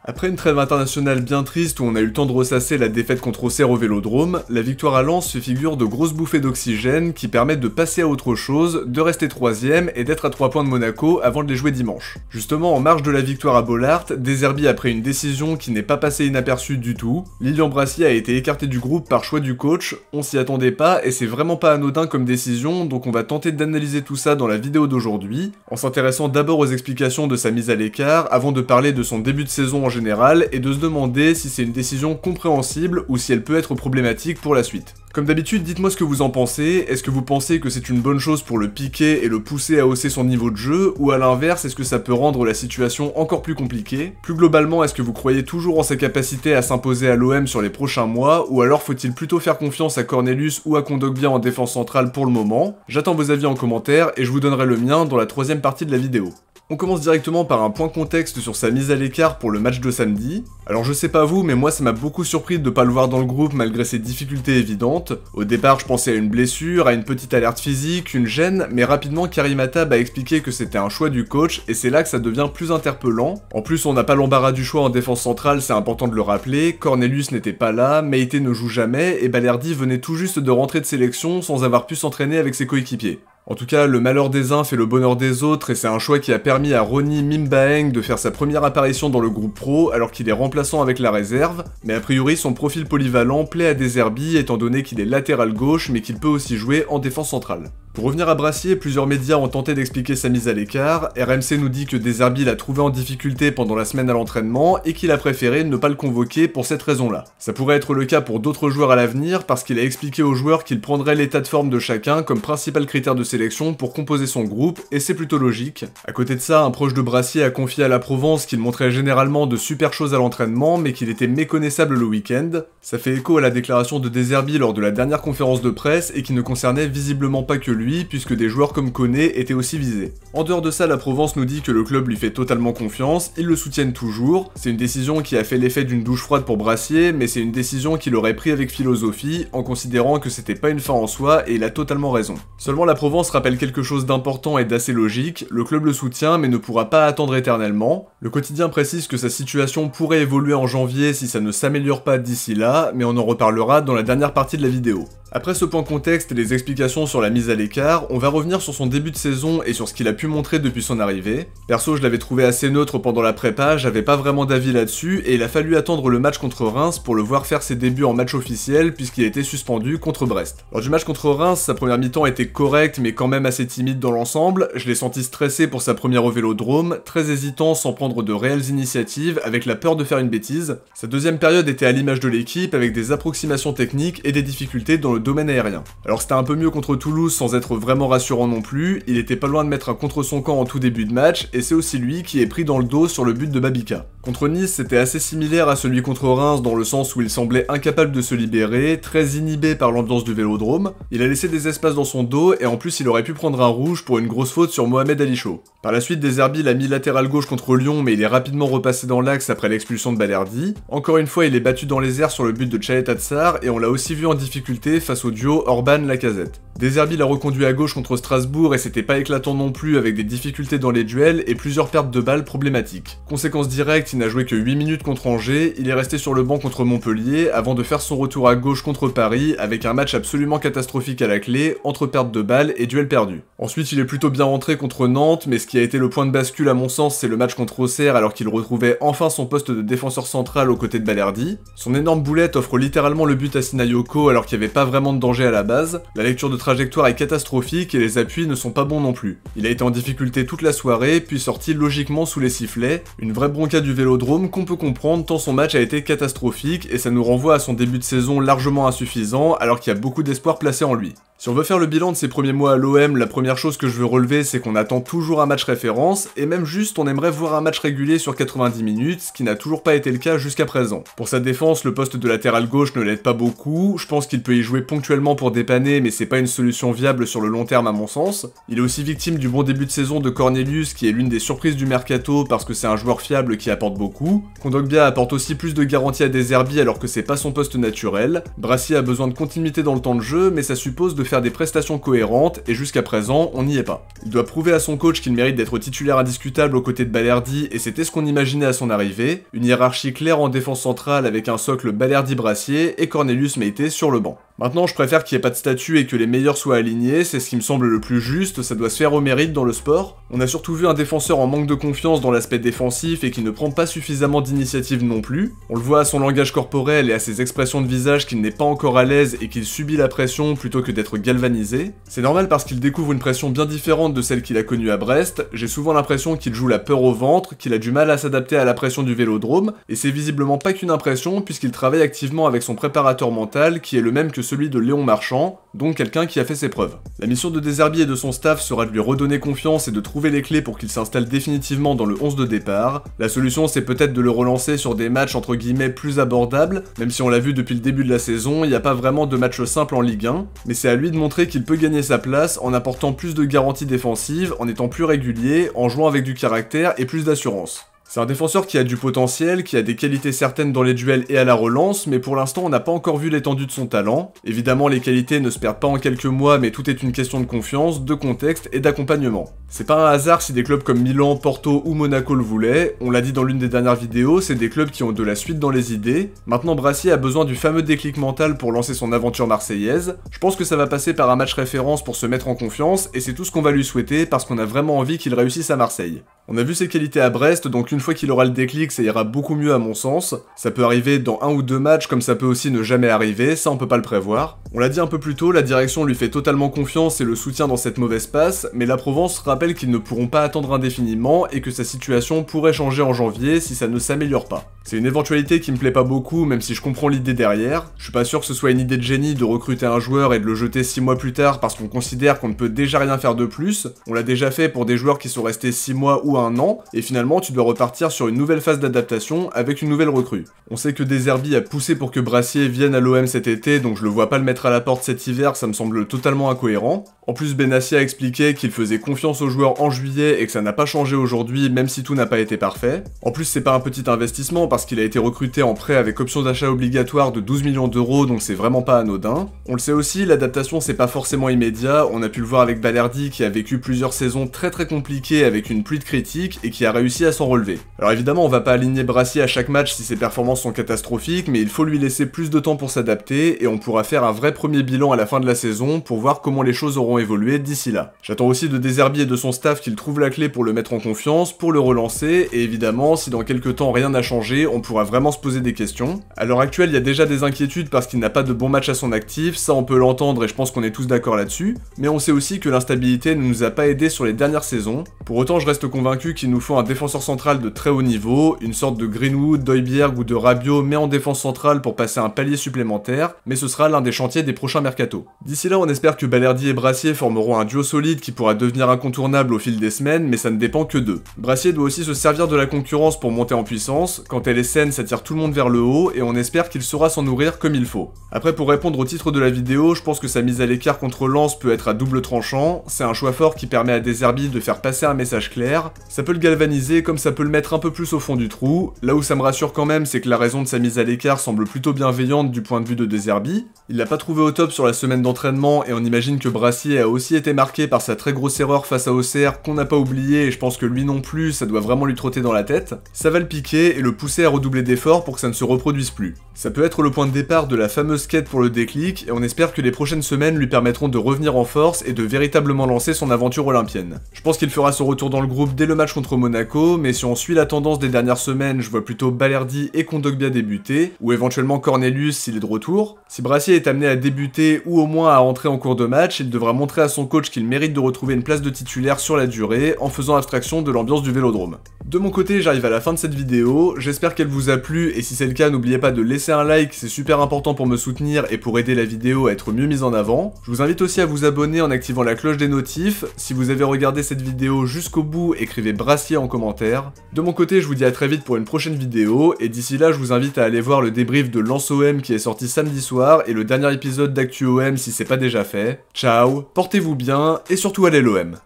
Après une trêve internationale bien triste où on a eu le temps de ressasser la défaite contre Auxerre au Vélodrome, la victoire à Lens fait figure de grosses bouffées d'oxygène qui permettent de passer à autre chose, de rester 3ème et d'être à 3 points de Monaco avant de les jouer dimanche. Justement, en marge de la victoire à Bollaert, De Zerbi a pris une décision qui n'est pas passée inaperçue du tout. Lilian Brassier a été écarté du groupe par choix du coach, on s'y attendait pas et c'est vraiment pas anodin comme décision, donc on va tenter d'analyser tout ça dans la vidéo d'aujourd'hui, en s'intéressant d'abord aux explications de sa mise à l'écart avant de parler de son début de saison en général et de se demander si c'est une décision compréhensible ou si elle peut être problématique pour la suite. Comme d'habitude, dites-moi ce que vous en pensez, est-ce que vous pensez que c'est une bonne chose pour le piquer et le pousser à hausser son niveau de jeu, ou à l'inverse, est-ce que ça peut rendre la situation encore plus compliquée? Plus globalement, est-ce que vous croyez toujours en sa capacité à s'imposer à l'OM sur les prochains mois, ou alors faut-il plutôt faire confiance à Cornelius ou à Kondogbia en défense centrale pour le moment? J'attends vos avis en commentaire et je vous donnerai le mien dans la troisième partie de la vidéo. On commence directement par un point contexte sur sa mise à l'écart pour le match de samedi. Alors je sais pas vous, mais moi ça m'a beaucoup surpris de pas le voir dans le groupe malgré ses difficultés évidentes. Au départ je pensais à une blessure, à une petite alerte physique, une gêne, mais rapidement Karim Attab a expliqué que c'était un choix du coach et c'est là que ça devient plus interpellant. En plus on n'a pas l'embarras du choix en défense centrale, c'est important de le rappeler, Cornelius n'était pas là, Meïté ne joue jamais et Balerdi venait tout juste de rentrer de sélection sans avoir pu s'entraîner avec ses coéquipiers. En tout cas, le malheur des uns fait le bonheur des autres et c'est un choix qui a permis à Ronny Mimbaeng de faire sa première apparition dans le groupe pro alors qu'il est remplaçant avec la réserve, mais a priori son profil polyvalent plaît à De Zerbi étant donné qu'il est latéral gauche mais qu'il peut aussi jouer en défense centrale. Pour revenir à Brassier, plusieurs médias ont tenté d'expliquer sa mise à l'écart, RMC nous dit que De Zerbi l'a trouvé en difficulté pendant la semaine à l'entraînement et qu'il a préféré ne pas le convoquer pour cette raison-là. Ça pourrait être le cas pour d'autres joueurs à l'avenir parce qu'il a expliqué aux joueurs qu'il prendrait l'état de forme de chacun comme principal critère de sélection pour composer son groupe, et c'est plutôt logique. À côté de ça, un proche de Brassier a confié à la Provence qu'il montrait généralement de super choses à l'entraînement, mais qu'il était méconnaissable le week-end. Ça fait écho à la déclaration de De Zerbi lors de la dernière conférence de presse, et qui ne concernait visiblement pas que lui, puisque des joueurs comme Koné étaient aussi visés. En dehors de ça, la Provence nous dit que le club lui fait totalement confiance, ils le soutiennent toujours, c'est une décision qui a fait l'effet d'une douche froide pour Brassier, mais c'est une décision qu'il aurait pris avec philosophie, en considérant que c'était pas une fin en soi, et il a totalement raison. Seulement la Provence rappelle quelque chose d'important et d'assez logique, le club le soutient mais ne pourra pas attendre éternellement. Le quotidien précise que sa situation pourrait évoluer en janvier si ça ne s'améliore pas d'ici là, mais on en reparlera dans la dernière partie de la vidéo. Après ce point contexte et les explications sur la mise à l'écart, on va revenir sur son début de saison et sur ce qu'il a pu montrer depuis son arrivée. Perso, je l'avais trouvé assez neutre pendant la prépa, j'avais pas vraiment d'avis là-dessus, et il a fallu attendre le match contre Reims pour le voir faire ses débuts en match officiel puisqu'il a été suspendu contre Brest. Lors du match contre Reims, sa première mi-temps était correcte mais quand même assez timide dans l'ensemble, je l'ai senti stressé pour sa première au Vélodrome, très hésitant sans prendre de réelles initiatives, avec la peur de faire une bêtise. Sa deuxième période était à l'image de l'équipe, avec des approximations techniques et des difficultés dans le domaine aérien. Alors c'était un peu mieux contre Toulouse sans être vraiment rassurant non plus, il était pas loin de mettre un contre son camp en tout début de match, et c'est aussi lui qui est pris dans le dos sur le but de Babika. Contre Nice, c'était assez similaire à celui contre Reims dans le sens où il semblait incapable de se libérer, très inhibé par l'ambiance du Vélodrome, il a laissé des espaces dans son dos et en plus il aurait pu prendre un rouge pour une grosse faute sur Mohamed Ali Chaud. Par la suite, De Zerbi l'a mis latéral gauche contre Lyon mais il est rapidement repassé dans l'axe après l'expulsion de Balerdi. Encore une fois, il est battu dans les airs sur le but de Chalet Tatsar et on l'a aussi vu en difficulté face au duo Orban-Lacazette. De Zerbi l'a reconduit à gauche contre Strasbourg et c'était pas éclatant non plus avec des difficultés dans les duels et plusieurs pertes de balles problématiques. Conséquence directe, il n'a joué que 8 minutes contre Angers, il est resté sur le banc contre Montpellier avant de faire son retour à gauche contre Paris avec un match absolument catastrophique à la clé, entre pertes de balles et duels perdus. Ensuite, il est plutôt bien rentré contre Nantes, mais ce qui a été le point de bascule à mon sens, c'est le match contre Auxerre alors qu'il retrouvait enfin son poste de défenseur central aux côtés de Balerdi. Son énorme boulette offre littéralement le but à Sinayoko alors qu'il n'y avait pas vraiment de danger à la base. La lecture de trajectoire est catastrophique et les appuis ne sont pas bons non plus. Il a été en difficulté toute la soirée, puis sorti logiquement sous les sifflets, une vraie bronca du Vélodrome qu'on peut comprendre tant son match a été catastrophique et ça nous renvoie à son début de saison largement insuffisant alors qu'il y a beaucoup d'espoir placé en lui. Si on veut faire le bilan de ses premiers mois à l'OM, la première chose que je veux relever, c'est qu'on attend toujours un match référence, et même juste on aimerait voir un match régulier sur 90 minutes, ce qui n'a toujours pas été le cas jusqu'à présent. Pour sa défense, le poste de latéral gauche ne l'aide pas beaucoup, je pense qu'il peut y jouer ponctuellement pour dépanner, mais c'est pas une solution viable sur le long terme à mon sens. Il est aussi victime du bon début de saison de Cornelius, qui est l'une des surprises du mercato parce que c'est un joueur fiable qui apporte beaucoup. Kondogbia apporte aussi plus de garanties à De Zerbi alors que c'est pas son poste naturel. Brassier a besoin de continuité dans le temps de jeu, mais ça suppose de faire des prestations cohérentes, et jusqu'à présent, on n'y est pas. Il doit prouver à son coach qu'il mérite d'être titulaire indiscutable aux côtés de Balerdi, et c'était ce qu'on imaginait à son arrivée, une hiérarchie claire en défense centrale avec un socle Balerdi-Brassier et Cornelius Meïté sur le banc. Maintenant, je préfère qu'il n'y ait pas de statut et que les meilleurs soient alignés, c'est ce qui me semble le plus juste, ça doit se faire au mérite dans le sport. On a surtout vu un défenseur en manque de confiance dans l'aspect défensif et qui ne prend pas suffisamment d'initiative non plus. On le voit à son langage corporel et à ses expressions de visage qu'il n'est pas encore à l'aise et qu'il subit la pression plutôt que d'être galvanisé. C'est normal parce qu'il découvre une pression bien différente de celle qu'il a connue à Brest, j'ai souvent l'impression qu'il joue la peur au ventre, qu'il a du mal à s'adapter à la pression du Vélodrome, et c'est visiblement pas qu'une impression puisqu'il travaille activement avec son préparateur mental qui est le même que celui de Léon Marchand, donc quelqu'un qui a fait ses preuves. La mission de De Zerbi et de son staff sera de lui redonner confiance et de trouver les clés pour qu'il s'installe définitivement dans le 11 de départ. La solution c'est peut-être de le relancer sur des matchs entre guillemets plus abordables, même si on l'a vu depuis le début de la saison, il n'y a pas vraiment de match simple en Ligue 1, mais c'est à lui de montrer qu'il peut gagner sa place en apportant plus de garanties défensives, en étant plus régulier, en jouant avec du caractère et plus d'assurance. C'est un défenseur qui a du potentiel, qui a des qualités certaines dans les duels et à la relance, mais pour l'instant on n'a pas encore vu l'étendue de son talent. Évidemment les qualités ne se perdent pas en quelques mois, mais tout est une question de confiance, de contexte et d'accompagnement. C'est pas un hasard si des clubs comme Milan, Porto ou Monaco le voulaient, on l'a dit dans l'une des dernières vidéos, c'est des clubs qui ont de la suite dans les idées. Maintenant Brassier a besoin du fameux déclic mental pour lancer son aventure marseillaise. Je pense que ça va passer par un match référence pour se mettre en confiance, et c'est tout ce qu'on va lui souhaiter parce qu'on a vraiment envie qu'il réussisse à Marseille. On a vu ses qualités à Brest, donc une fois qu'il aura le déclic, ça ira beaucoup mieux à mon sens. Ça peut arriver dans 1 ou 2 matchs, comme ça peut aussi ne jamais arriver, ça on peut pas le prévoir. On l'a dit un peu plus tôt, la direction lui fait totalement confiance et le soutient dans cette mauvaise passe, mais la Provence rappelle qu'ils ne pourront pas attendre indéfiniment et que sa situation pourrait changer en janvier si ça ne s'améliore pas. C'est une éventualité qui me plaît pas beaucoup, même si je comprends l'idée derrière. Je suis pas sûr que ce soit une idée de génie de recruter un joueur et de le jeter 6 mois plus tard parce qu'on considère qu'on ne peut déjà rien faire de plus. On l'a déjà fait pour des joueurs qui sont restés 6 mois ou 1 an, et finalement tu dois repartir sur une nouvelle phase d'adaptation avec une nouvelle recrue. On sait que De Zerbi a poussé pour que Brassier vienne à l'OM cet été, donc je le vois pas le mettre à la porte cet hiver, ça me semble totalement incohérent. En plus, Benassi a expliqué qu'il faisait confiance aux joueurs en juillet et que ça n'a pas changé aujourd'hui, même si tout n'a pas été parfait. En plus, c'est pas un petit investissement parce qu'il a été recruté en prêt avec option d'achat obligatoire de 12 millions d'euros, donc c'est vraiment pas anodin. On le sait aussi, l'adaptation c'est pas forcément immédiat, on a pu le voir avec Balerdi qui a vécu plusieurs saisons très compliquées avec une pluie de critiques et qui a réussi à s'en relever. Alors évidemment, on va pas aligner Brassier à chaque match si ses performances sont catastrophiques, mais il faut lui laisser plus de temps pour s'adapter et on pourra faire un vrai premier bilan à la fin de la saison pour voir comment les choses auront évolué d'ici là. J'attends aussi de De Zerbi et de son staff qu'ils trouvent la clé pour le mettre en confiance, pour le relancer, et évidemment, si dans quelques temps rien n'a changé, on pourra vraiment se poser des questions. À l'heure actuelle, il y a déjà des inquiétudes parce qu'il n'a pas de bons matchs à son actif, ça on peut l'entendre et je pense qu'on est tous d'accord là-dessus, mais on sait aussi que l'instabilité ne nous a pas aidés sur les dernières saisons. Pour autant, je reste convaincu qu'il nous faut un défenseur central de très haut niveau, une sorte de Greenwood, Højbjerg ou de Rabiot mais en défense centrale pour passer un palier supplémentaire, mais ce sera l'un des chantiers des prochains mercatos. D'ici là, on espère que Balerdi et Brassier formeront un duo solide qui pourra devenir incontournable au fil des semaines, mais ça ne dépend que d'eux. Brassier doit aussi se servir de la concurrence pour monter en puissance, quand elle est saine ça tire tout le monde vers le haut, et on espère qu'il saura s'en nourrir comme il faut. Après, pour répondre au titre de la vidéo, je pense que sa mise à l'écart contre Lens peut être à double tranchant, c'est un choix fort qui permet à De Zerbi de faire passer un message clair, ça peut le galvaniser comme ça peut le mettre un peu plus au fond du trou, là où ça me rassure quand même c'est que la raison de sa mise à l'écart semble plutôt bienveillante du point de vue de De Zerbi. Il l'a pas trouvé au top sur la semaine d'entraînement et on imagine que Brassier a aussi été marqué par sa très grosse erreur face à Auxerre qu'on n'a pas oublié et je pense que lui non plus, ça doit vraiment lui trotter dans la tête. Ça va le piquer et le pousser à redoubler d'efforts pour que ça ne se reproduise plus. Ça peut être le point de départ de la fameuse quête pour le déclic et on espère que les prochaines semaines lui permettront de revenir en force et de véritablement lancer son aventure olympienne. Je pense qu'il fera son retour dans le groupe dès le match contre Monaco, mais si on suit la tendance des dernières semaines, je vois plutôt Balerdi et Kondogbia débuter, ou éventuellement Cornelius s'il est de retour. Si Brassier est amené à débuter ou au moins à entrer en cours de match, il devra montrer à son coach qu'il mérite de retrouver une place de titulaire sur la durée en faisant abstraction de l'ambiance du Vélodrome. De mon côté, j'arrive à la fin de cette vidéo, j'espère qu'elle vous a plu et si c'est le cas, n'oubliez pas de laisser un like, c'est super important pour me soutenir et pour aider la vidéo à être mieux mise en avant. Je vous invite aussi à vous abonner en activant la cloche des notifs. Si vous avez regardé cette vidéo jusqu'au bout, écrivez Brassier en commentaire. De mon côté, je vous dis à très vite pour une prochaine vidéo et d'ici là, je vous invite à aller voir le débrief de Lens OM qui est sorti samedi soir et le dernier épisode d'Actu OM si c'est pas déjà fait. Ciao, portez-vous bien et surtout allez l'OM.